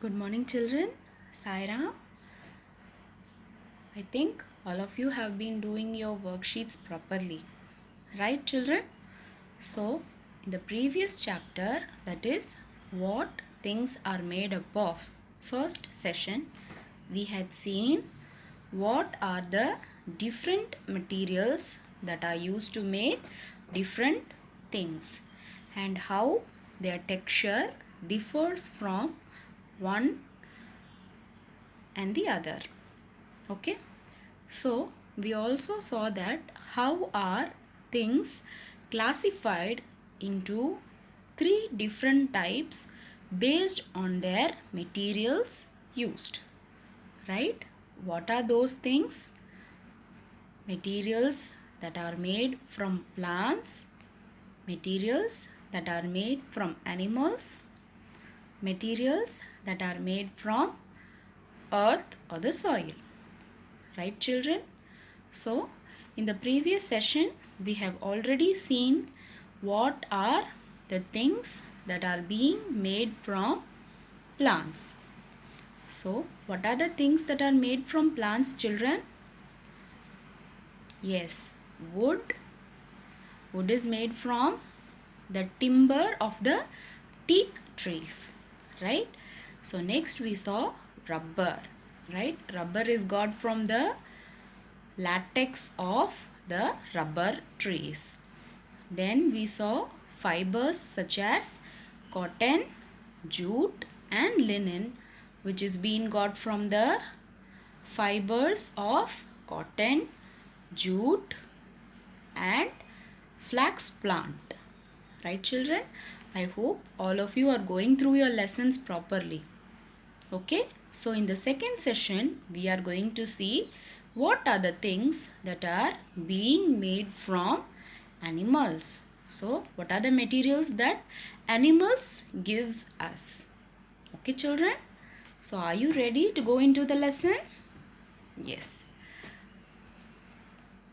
Good morning, children. Saira, I think all of you have been doing your worksheets properly. Right, children? So, in the previous chapter, that is, what things are made up of, first session, we had seen what are the different materials that are used to make different things and how their texture differs from one and the other. Okay, so we also saw that how are things classified into three different types based on their materials used, right? What are those things? Materials that are made from plants, materials that are made from animals, materials that are made from earth or the soil. Right, children? So, in the previous session, we have already seen what are the things that are being made from plants. So, what are the things that are made from plants, children? Yes, wood. Wood is made from the timber of the teak trees, right? So, next we saw rubber, right? Rubber is got from the latex of the rubber trees. Then we saw fibers such as cotton, jute and linen, which is being got from the fibers of cotton, jute and flax plant. Right, children? I hope all of you are going through your lessons properly. Okay, so in the second session, we are going to see what are the things that are being made from animals. So, what are the materials that animals gives us? Okay, children? So, are you ready to go into the lesson? Yes.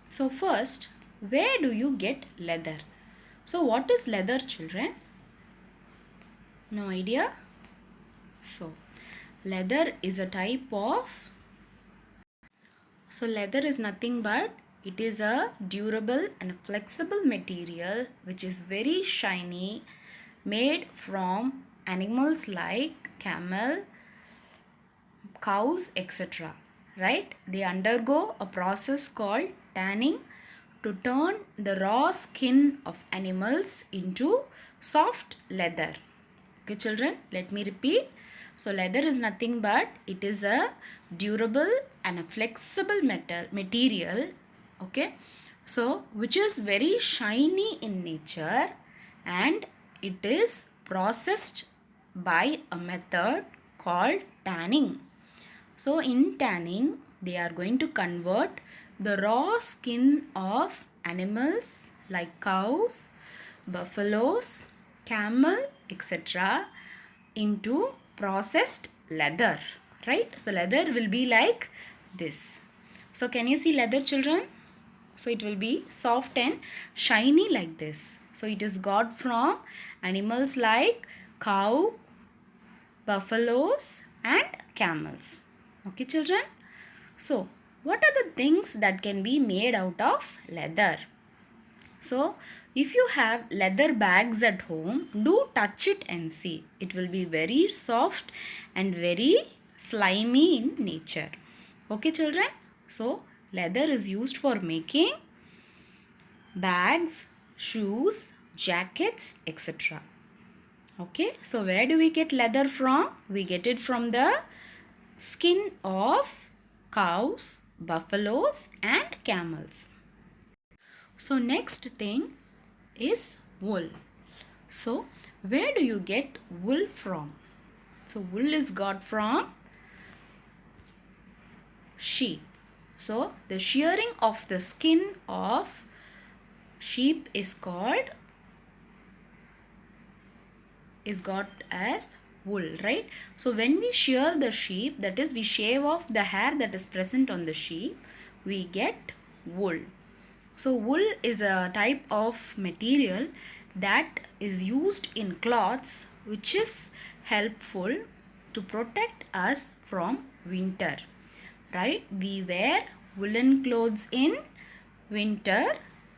So, first, where do you get leather? So, what is leather, children? No idea? So, leather is a type of leather is nothing but it is a durable and flexible material which is very shiny, made from animals like camel, cows, etc. Right? They undergo a process called tanning to turn the raw skin of animals into soft leather. Okay, children, let me repeat. So, leather is nothing but it is a durable and a flexible material. Okay, so which is very shiny in nature and it is processed by a method called tanning. So, in tanning, they are going to convert the raw skin of animals like cows, buffaloes, camel, etc. into processed leather, right? So, leather will be like this. So, can you see leather, children? So, it will be soft and shiny like this. So, it is got from animals like cow, buffaloes and camels. Okay, children? So, what are the things that can be made out of leather? So, if you have leather bags at home, do touch it and see. It will be very soft and very slimy in nature. Okay, children? So, leather is used for making bags, shoes, jackets, etc. Okay, so where do we get leather from? We get it from the skin of cows, buffaloes and camels. So next thing is wool. So where do you get wool from? So wool is got from sheep. So the shearing of the skin of sheep is got as wool, right? So when we shear the sheep, that is we shave off the hair that is present on the sheep, we get wool. So wool is a type of material that is used in cloths which is helpful to protect us from winter, right? We wear woolen clothes in winter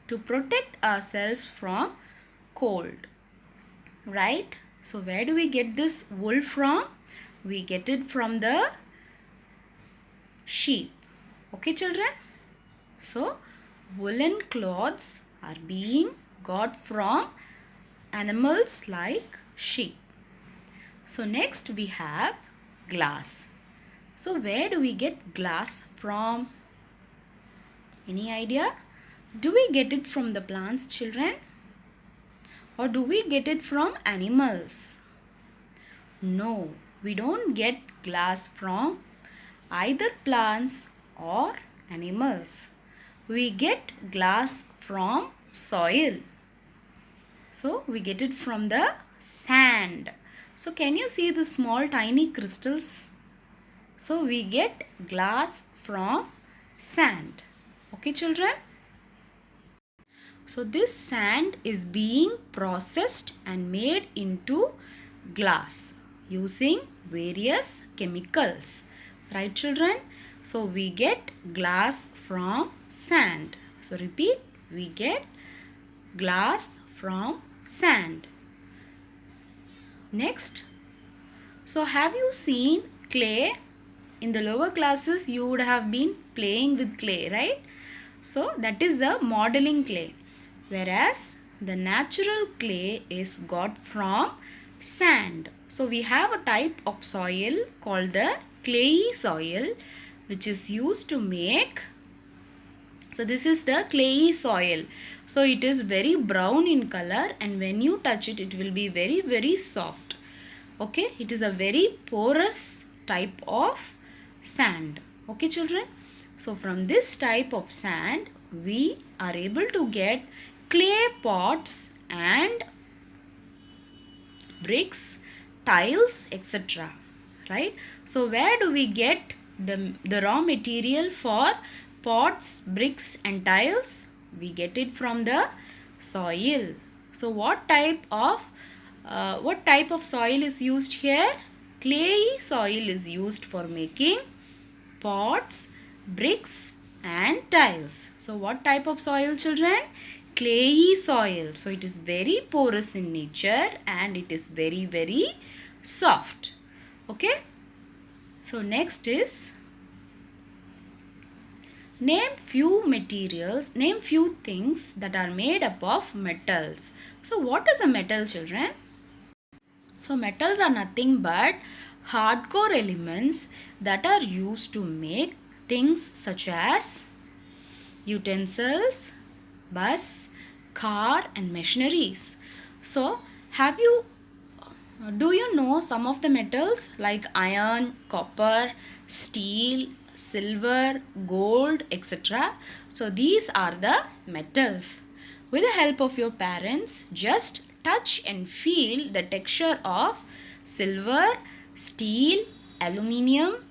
to protect ourselves from cold, right? So where do we get this wool from? We get it from the sheep. Okay, children? So woolen clothes are being got from animals like sheep. So next we have glass. So where do we get glass from? Any idea? Do we get it from the plants, children? Or do we get it from animals? No, we don't get glass from either plants or animals. We get glass from soil. So we get it from the sand. So can you see the small tiny crystals? So we get glass from sand. Okay, children? So this sand is being processed and made into glass using various chemicals. Right, children? So we get glass from sand. So repeat, we get glass from sand. Next, so have you seen clay? In the lower classes, you would have been playing with clay, right? So that is the modeling clay. Whereas the natural clay is got from sand. So we have a type of soil called the clayey soil, which is used to make. So this is the clayey soil. So it is very brown in color, and when you touch it, it will be very, very soft. Okay, it is a very porous type of sand. Okay, children. So from this type of sand, we are able to get clay pots and bricks, tiles, etc. Right? So where do we get the raw material for pots, bricks and tiles? We get it from the soil. So what type of soil is used here? Clayey soil is used for making pots, bricks and tiles. So what type of soil, children? Clayey soil. So it is very porous in nature and it is very, very soft. Okay. So next is name few things that are made up of metals. So what is a metal, children? So metals are nothing but hardcore elements that are used to make things such as utensils, bus, car and machineries. So do you know some of the metals like iron, copper, steel, silver, gold, etc. So these are the metals. With the help of your parents, just touch and feel the texture of silver, steel, aluminium,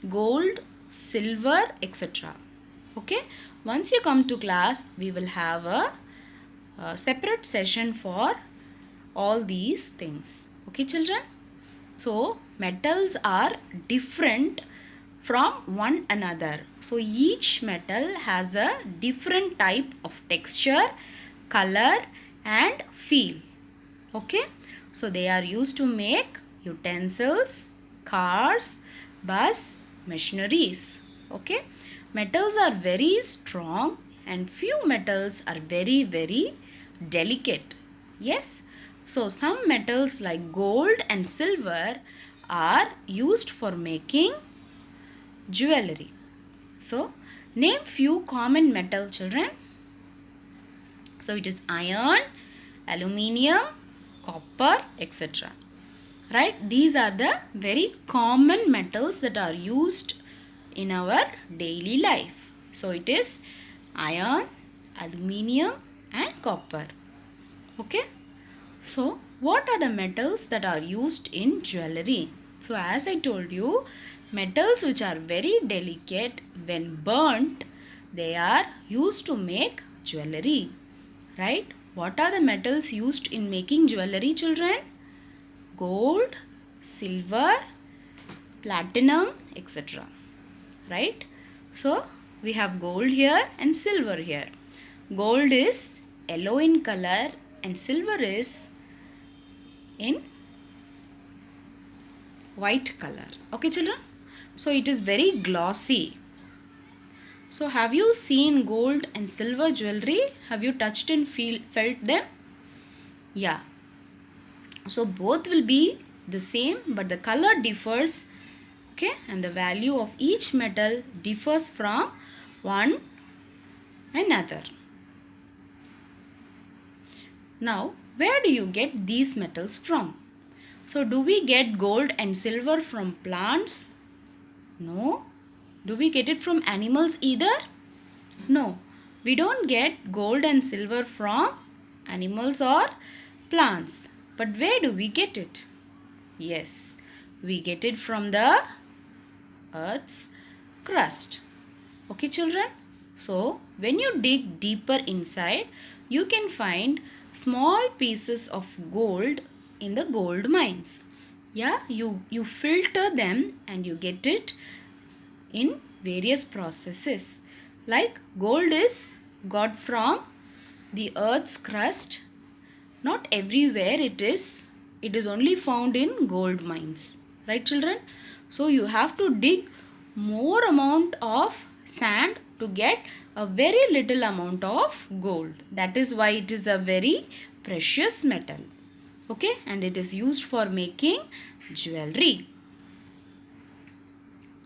gold, silver, etc. Okay. Once you come to class, we will have a separate session for all these things. Okay, children? So, metals are different from one another. So, each metal has a different type of texture, color and feel. Okay? So, they are used to make utensils, cars, bus, machineries. Okay? Metals are very strong and few metals are very, very delicate. Yes? So some metals like gold and silver are used for making jewelry. So name few common metal, children. So it is iron, aluminium, copper, etc. Right? These are the very common metals that are used in our daily life. So it is iron, aluminium and copper. Okay. So what are the metals that are used in jewelry? So as I told you, metals which are very delicate, when burnt, they are used to make jewelry. Right? What are the metals used in making jewelry, children? Gold, silver, platinum, etc. Right? So we have gold here and silver here. Gold is yellow in color and silver is in white color. Okay, children? So it is very glossy. So have you seen gold and silver jewelry? Have you touched and felt them? Yeah. So both will be the same, but the color differs. Okay, and the value of each metal differs from one another. Now, where do you get these metals from? So, do we get gold and silver from plants? No. Do we get it from animals either? No. We don't get gold and silver from animals or plants. But where do we get it? Yes, we get it from the Earth's crust. Okay, children? So, when you dig deeper inside, you can find small pieces of gold in the gold mines. Yeah, you filter them and you get it in various processes. Like gold is got from the earth's crust. Not everywhere it is. It is only found in gold mines. Right, children? So you have to dig more amount of sand to get a very little amount of gold. That is why it is a very precious metal. Okay, and it is used for making jewelry.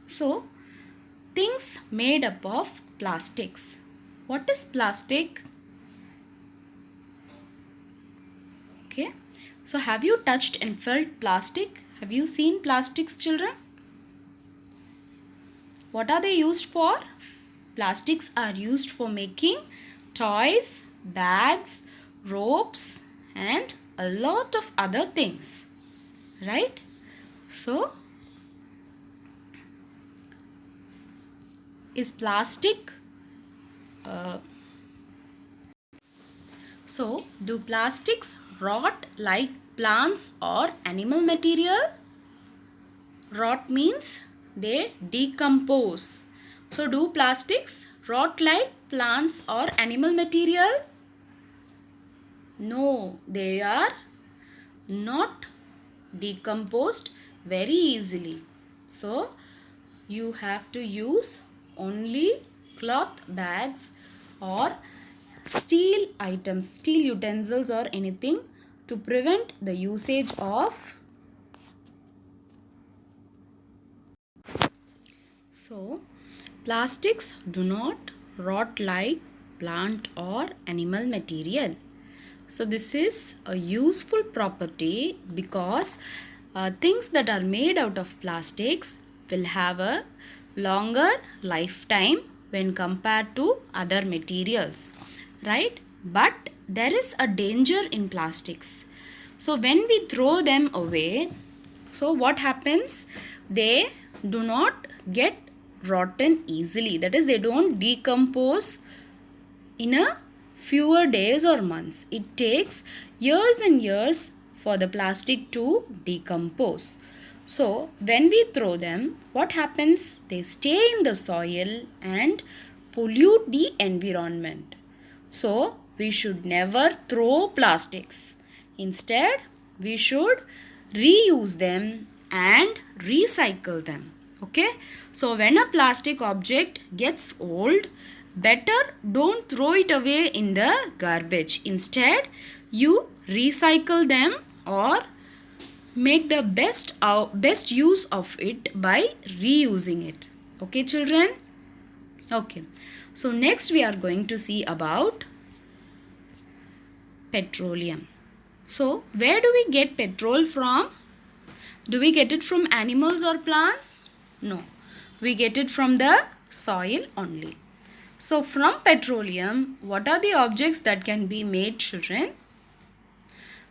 So, things made up of plastics. What is plastic? Okay, so have you touched and felt plastic? Have you seen plastics, children? What are they used for? Plastics are used for making toys, bags, ropes, and a lot of other things. Right? So, is plastic so do plastics rot like plants or animal material? Rot means they decompose. So do plastics rot like plants or animal material? No, they are not decomposed very easily. So you have to use only cloth bags or steel items, steel utensils or anything to prevent the usage of. So, plastics do not rot like plant or animal material. So, this is a useful property because things that are made out of plastics will have a longer lifetime when compared to other materials, right? But there is a danger in plastics. So, when we throw them away, so what happens? They do not get rotten easily. That is, they don't decompose in a fewer days or months. It takes years and years for the plastic to decompose. So, when we throw them, what happens? They stay in the soil and pollute the environment. So, we should never throw plastics. Instead, we should reuse them and recycle them. Okay? So, when a plastic object gets old, better don't throw it away in the garbage. Instead, you recycle them or make the best use of it by reusing it. Okay, children? Okay. So, next we are going to see about petroleum. So, where do we get petrol from? Do we get it from animals or plants? No. We get it from the soil only. So, from petroleum, what are the objects that can be made, children?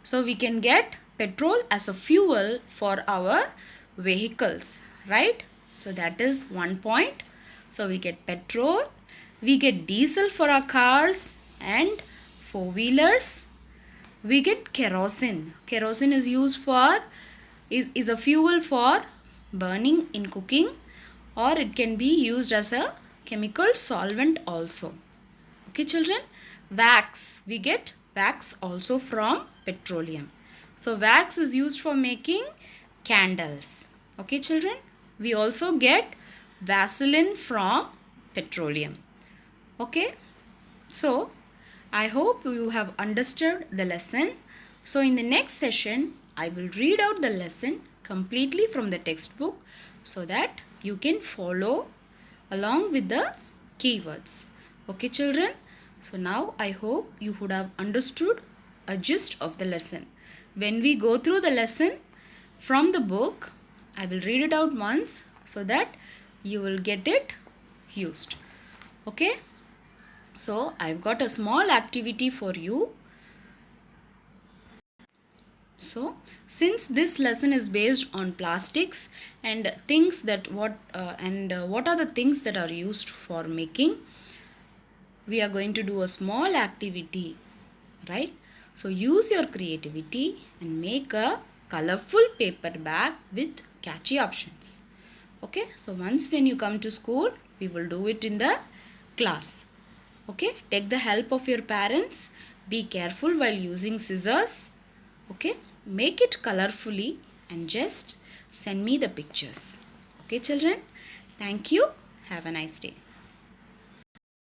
So, we can get petrol as a fuel for our vehicles, right? So, that is one point. So, we get petrol, we get diesel for our cars and four-wheelers. We get kerosene. Kerosene is used for, is a fuel for burning in cooking, or it can be used as a chemical solvent also. Okay children, wax, we get wax also from petroleum. So wax is used for making candles. Okay children, we also get Vaseline from petroleum. Okay, so I hope you have understood the lesson. So in the next session, I will read out the lesson completely from the textbook so that you can follow along with the keywords. Okay children, so now I hope you would have understood a gist of the lesson. When we go through the lesson from the book, I will read it out once so that you will get it used. Okay, so I've got a small activity for you. So since this lesson is based on plastics and things that what are the things that are used for making, we are going to do a small activity, right? So use your creativity and make a colorful paper bag with catchy options. Okay, so once when you come to school, we will do it in the class. Okay, take the help of your parents. Be careful while using scissors. Okay, make it colorfully and just send me the pictures. Okay children, thank you. Have a nice day.